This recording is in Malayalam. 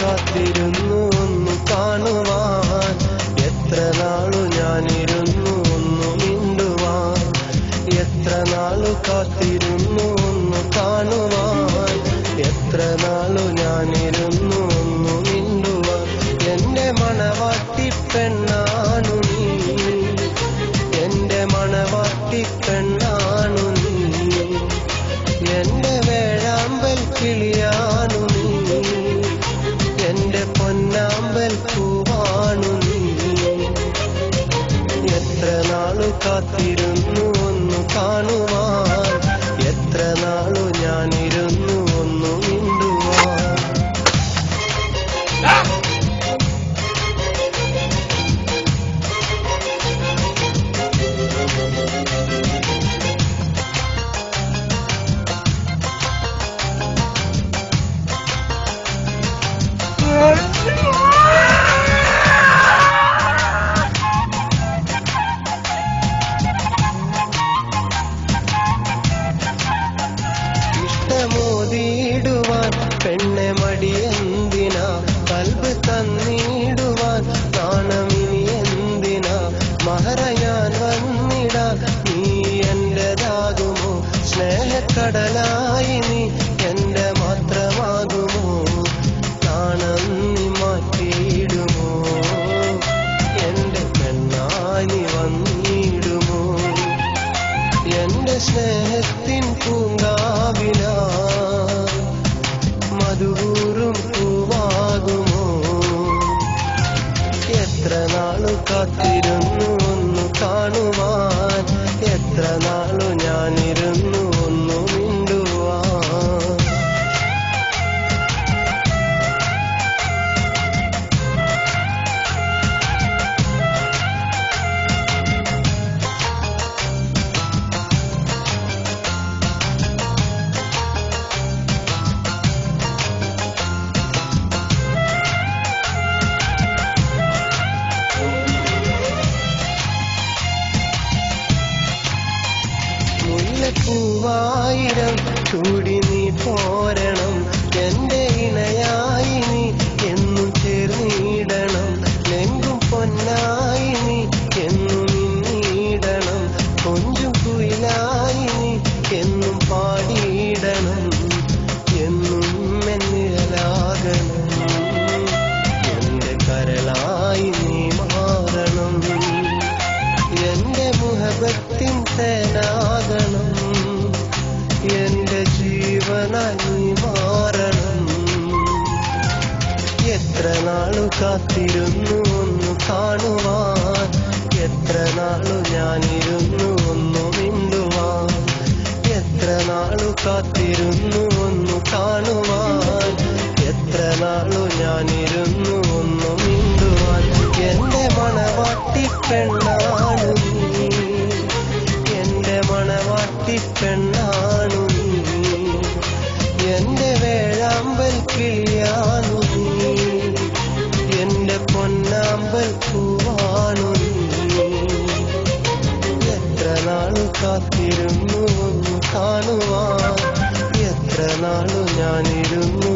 കാത്തിരുന്നു ഒന്നു കാണുവാൻ, എത്ര നാളു ഞാനിരുന്നു ഒന്നു മിണ്ടുവാൻ, എത്ര നാളു കാത്തിരുന്നു ഒന്നു കാണുവാൻ, എത്ര നാളു ഞാനിരുന്നു ഒന്നു മിണ്ടുവാൻ. എന്റെ മണവാട്ടി പെണ്ണാണു നീ, എന്റെ മണവാട്ടി പെണ്ണാണു നീ, എന്റെ വേഴാമ്പൽ കിളിയാണു നീ, എന്റെ പൊന്നാമ്പൽ പൂവാണു നീ. എത്ര നാളു കാത്തിരുന്നു ഒന്നു കാണുവാൻ, എത്ര നാളു ഞാനിരുന്നു ഒന്നു മിണ്ടുവാൻ. ഇഷ്ടമോതിടുവാൻ പെണ്ണെ മടിയെന്തിനാ, കൽബ് തന്നിടുവാൻ നാണമിനി എന്തിനാ, മഹറ ഞാൻ വന്നിടാൻ നീ എന്റേതാകുമോ, സ്നേഹക്കടലായി നീ എന്റെ മാത്രമാകുമോ, നാണം നീ മാറ്റിയിടുമോ, എന്റെ പെണ്ണായി വന്നിടുമോ, എന്റെ സ്നേഹത്തിൻ പൂങ്കാവിലാ മധുകൂറും പൂവാകുമോ. എത്ര നാളു കാത്തിരുന്നു ഒന്നു കാണുവാൻ, എത്ര നാളു ഞാനിരുന്നു ഒന്നു മിണ്ടുവാൻ. പൂവായിരം ചൂടി നീ പോരണം, എന്റെ ഇണയായി നീ എന്നും ചേർന്നിടണം, ലെങ്കും പൊന്നായി നീ എന്നും മിന്നിടണം, കൊഞ്ചും കുയിലായി നീ എന്നും പാടിയിടണം, എന്നും എന്നിഴലാകണം, എന്റെ കരളായി നീ മാറണം, എന്റെ മുഹബത്തിൻ തേനാകണം, എന്റെ ജീവനായി നീ മാറണം. എത്ര നാളു കാത്തിരുന്നു ഒന്നു കാണുവാൻ, എത്ര നാളു ഞാനിരുന്നു ഒന്നു മിണ്ടുവാൻ, എത്ര നാളു കാത്തിരുന്നു ഒന്നു കാണുവാൻ, എത്ര നാളു ഞാനിരുന്നു ഒന്നു മിണ്ടുവാൻ. എന്റെ മണവാട്ടി പെണ്ണാണു നീ, എന്റെ മണവാട്ടി പെണ്ണാണു നീ, എന്റെ വേഴാമ്പൽ കിളിയാണു നീ, എന്റെ പൊന്നാമ്പൽ പൂവാണു നീ. എത്ര നാളു കാത്തിരുന്നു ഒന്നു കാണുവാൻ, എത്ര നാളു ഞാനിരുന്നു